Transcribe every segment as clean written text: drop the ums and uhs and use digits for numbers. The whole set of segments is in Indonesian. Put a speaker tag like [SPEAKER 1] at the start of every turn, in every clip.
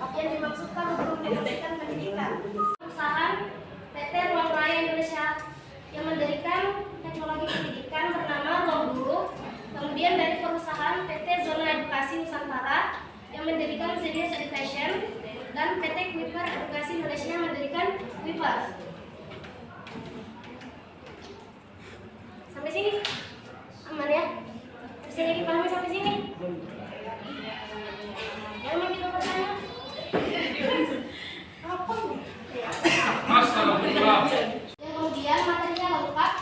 [SPEAKER 1] Apa yang dimaksudkan untuk mendapatkan pendidikan? Perusahaan PT Ruang Raya Indonesia yang mendirikan teknologi pendidikan bernama Ruang Guru. Kemudian dari perusahaan PT Zona Edukasi Nusantara yang mendirikan Zenius Education, dan PT Kuiper Edukasi Indonesia yang mendirikan Kuiper. Sampai sini aman ya? Bisa dipahami sampai sini? Yang mau kita bertanya? Apa? Yang kemudian materinya lengkap.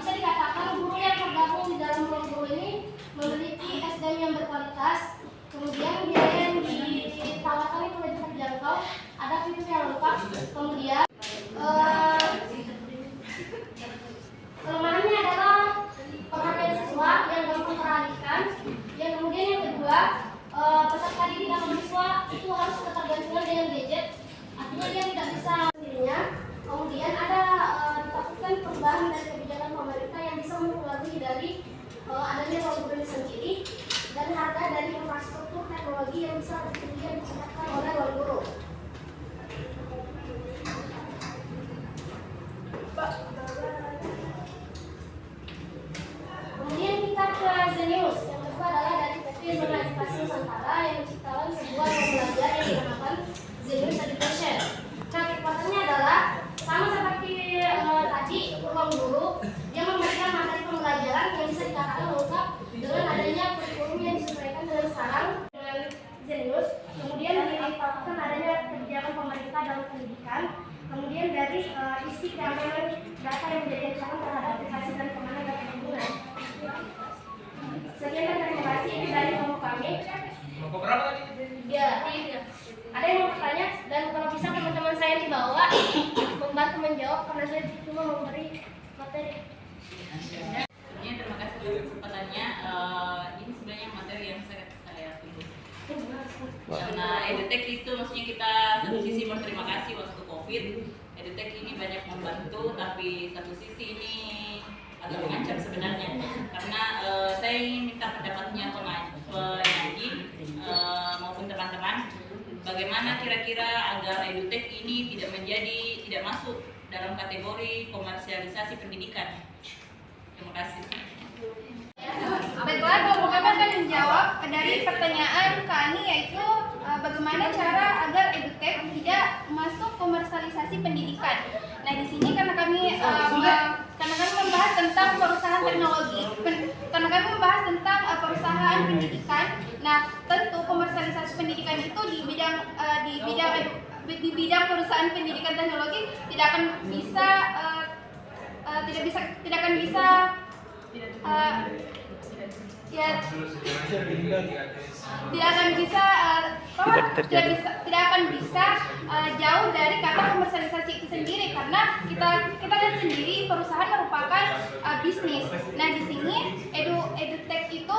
[SPEAKER 1] Bisa dikatakan guru yang tergabung di dalam ruang guru ini memiliki SDM yang berkualitas. Kemudian biaya yang ditawarkan itu lebih terjangkau. Ada fitur yang lengkap. Kemudian kelemahannya adalah perhatian siswa yang gampang teralihkan. Yang kemudian yang kedua, peserta didik atau siswa itu harus ketergantungan dengan gadget. Artinya dia tidak bisa sendirinya. Kemudian ada ditakutkan perubahan dari kebijakan pemerintah yang bisa mempengaruhi dari adanya ruang guru ini sendiri, dan harga dari infrastruktur teknologi yang bisa kemudian digunakan oleh ruang guru. Kemudian kita ke Zenius. Yang kedua adalah dari PT Zona Edukasi Nusantara yang menciptakan sebuah ruang belajar yang dinamakan Zenius Education. Nah, kekuatannya adalah sama seperti tadi ruang guru, dia memberikan materi pembelajaran yang bisa dikatakan lengkap dengan adanya kurikulum yang disesuaikan dengan sekarang dengan Zenius. Kemudian dilakukan adanya kebijakan pemerintah dalam pendidikan. Kemudian dari isi keamanan data yang menjadi ancaman terhadap aplikasi dan keamanan data pengguna. Sekian dan terima kasih. Ini dari kelompok kami.
[SPEAKER 2] Kelompok berapa tadi?
[SPEAKER 1] Ya, ada yang mau bertanya, dan kalau bisa teman-teman saya di bawah membantu menjawab karena saya cuma memberi materi.
[SPEAKER 3] Terima kasih atas kesempatannya. Ini sebenarnya materi yang sangat saya tunggu. Karena EduTech itu maksudnya kita satu sisi berterima kasih waktu COVID. EduTech ini banyak membantu, tapi satu sisi ini agak mengancam sebenarnya. Karena saya ingin minta pendapatnya penyaji maupun teman-teman. Bagaimana kira-kira agar EduTech ini tidak masuk dalam kategori komersialisasi pendidikan? Terima kasih.
[SPEAKER 4] Baiklah, kelompok kami akan menjawab dari pertanyaan Kak Ani, yaitu bagaimana cara agar EduTech tidak masuk komersialisasi pendidikan. Nah, di sini karena kami membahas tentang perusahaan teknologi, karena kami membahas tentang perusahaan pendidikan. Nah, tentu komersialisasi pendidikan itu di bidang perusahaan pendidikan teknologi tidak akan bisa jauh dari kata komersialisasi itu sendiri, karena kita lihat sendiri perusahaan merupakan bisnis. Nah, di sini EduTech itu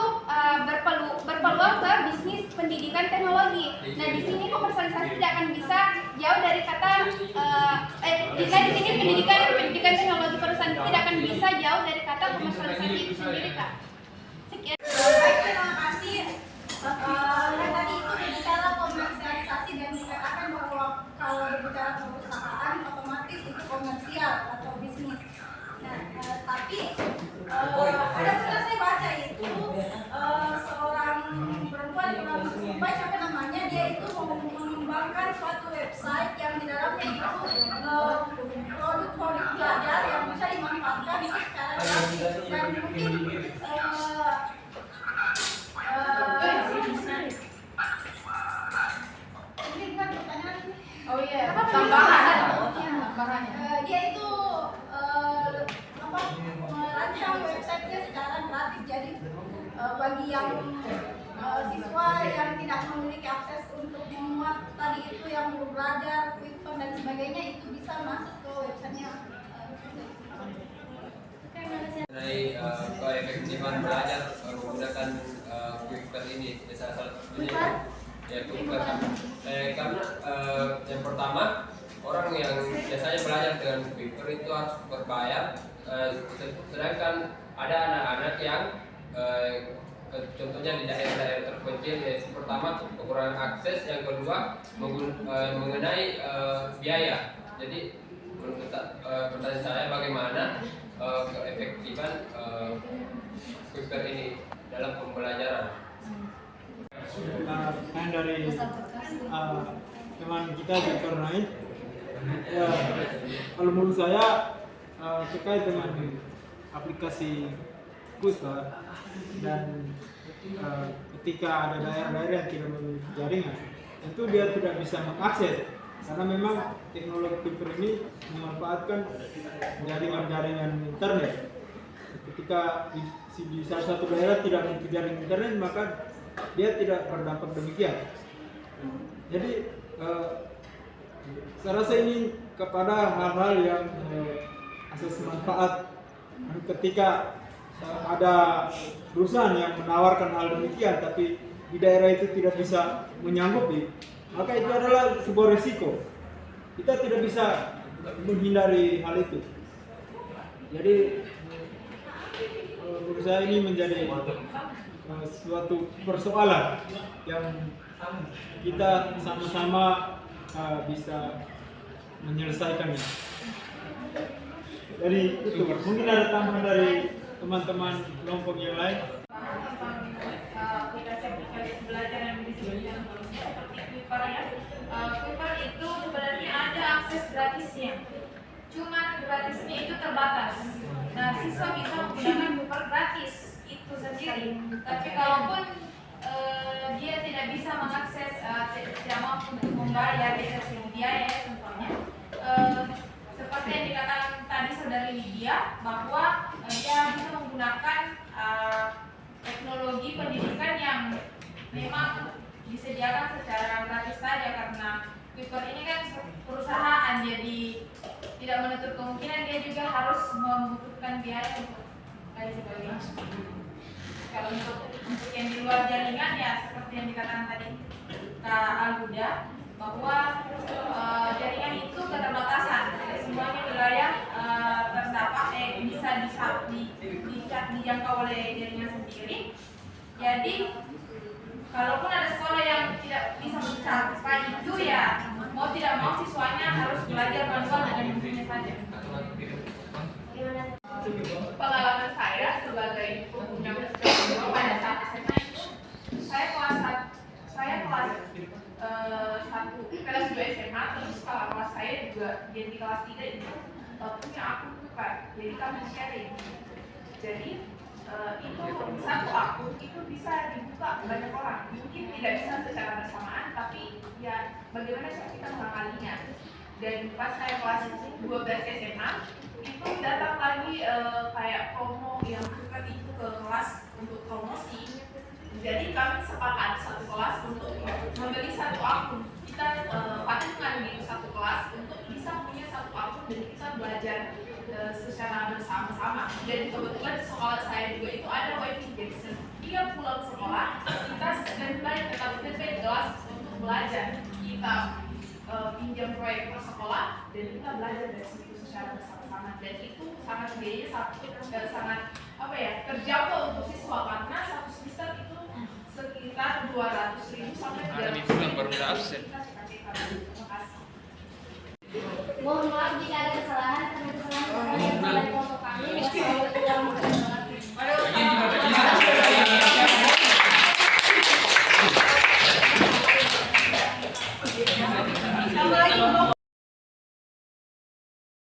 [SPEAKER 4] berpeluang ke bisnis pendidikan teknologi. Nah, di sini komersialisasi tidak akan bisa jauh dari kata jika di sini pendidikan teknologi perusahaan itu tidak akan bisa jauh dari kata komersialisasi itu sendiri, Kak. Sekian.
[SPEAKER 5] Baik, terima kasih. Tadi itu berbicara komersialisasi dan dikatakan bahwa kalau berbicara perusahaan otomatis itu komersial atau bisnis. Nah, tapi ada pernah saya baca itu seorang perempuan yang bernama Sumpah, siapa namanya, dia itu mengembangkan suatu website yang di dalamnya itu produk-produk belajar yang bisa dimanfaatkan secara gratis, dan mungkin
[SPEAKER 4] Oh iya, tambahan.
[SPEAKER 5] Dia itu merancang websitenya secara gratis, jadi bagi yang siswa yang tidak memiliki akses untuk memuat tadi itu yang belum belajar, Twitter dan sebagainya, itu bisa masuk ke websitenya.
[SPEAKER 6] Mengenai keefektifan belajar menggunakan Kuiper ini, salah satunya ya Kuiper. Karena yang pertama, orang yang biasanya belajar dengan Kuiper itu harus berbayar, sedangkan ada anak-anak yang contohnya di daerah-daerah terpencil, yaitu pertama kekurangan akses, yang kedua mengenai biaya. Jadi menurut pertanyaan saya, bagaimana keefektifan Quipper ini dalam pembelajaran?
[SPEAKER 2] Yang dari teman kita Dr. Naik, ya, kalau menurut saya terkait dengan aplikasi Quipper dan ketika ada daerah-daerah yang tidak memiliki jaringan, tentu dia tidak bisa mengakses karena memang teknologi Quipper ini memanfaatkan jaringan-jaringan internet. Ketika di salah satu daerah tidak memiliki jaringan internet, maka dia tidak berdampak demikian. Jadi saya rasa ini kepada hal-hal yang asas manfaat. Ketika ada perusahaan yang menawarkan hal demikian tapi di daerah itu tidak bisa menyanggupi, maka itu adalah sebuah risiko. Kita tidak bisa menghindari hal itu. Jadi menurut saya ini menjadi suatu persoalan yang kita sama-sama bisa menyelesaikannya. Jadi itu mungkin ada tambahan dari teman-teman kelompok yang lain.
[SPEAKER 4] Aplikasi belajar yang disebutkan seperti Quipper ya. Quipper itu sebenarnya ada akses gratisnya. Cuma gratisnya itu terbatas. Nah, siswa bisa menggunakan Quipper gratis itu sendiri. Tapi kalaupun dia tidak bisa mengakses, tidak mampu untuk membayar dari biaya ya contohnya, seperti yang dikatakan tadi saudari Lydia, bahwa dia bisa menggunakan teknologi pendidikan yang memang disediakan secara gratis saja, karena Quipper ini kan perusahaan, jadi tidak menutup kemungkinan dia juga harus membutuhkan biaya untuk dan sebagainya. Kalau untuk yang di luar jaringan ya seperti yang dikatakan tadi Kak Al-Huda, bahwa jaringan itu keterbatasan, tidak semuanya wilayah terdapat bisa dijangkau oleh jaringan sendiri. Jadi kalaupun ada sekolah yang tidak bisa mencapai itu, ya mau tidak mau siswanya harus belajar manual dengan bukunya saja. Pengalaman saya sebagai pengguna sepeda pada saat SMA itu, saya kelas 1 SMA, terus kakak kelas saya juga di kelas 3 itu punya akun Quipper, jadi kami sharing. Jadi itu satu akun itu bisa dibuka banyak orang, mungkin tidak bisa secara bersamaan, tapi ya bagaimana cara kita mengakalinya. Dan pas saya kelas 12 SMA itu datang lagi kayak promo yang Quipper itu ke kelas untuk promosi. Jadi kami sepakat satu kelas untuk membeli satu akun. Kita patungan gitu satu kelas untuk bisa punya satu akun dan kita belajar secara bersama-sama. Dan kebetulan di sekolah saya juga itu ada wifi, jadi setiap pulang sekolah kita standby tetap standby di kelas untuk belajar. Kita pinjam proyek per sekolah dan kita belajar dari situ secara bersama-sama. Dan itu sangat biayanya sangat terjangkau untuk siswa, karena satu semester itu sekitar 200.000 sampai 300.000.
[SPEAKER 6] Baru absen.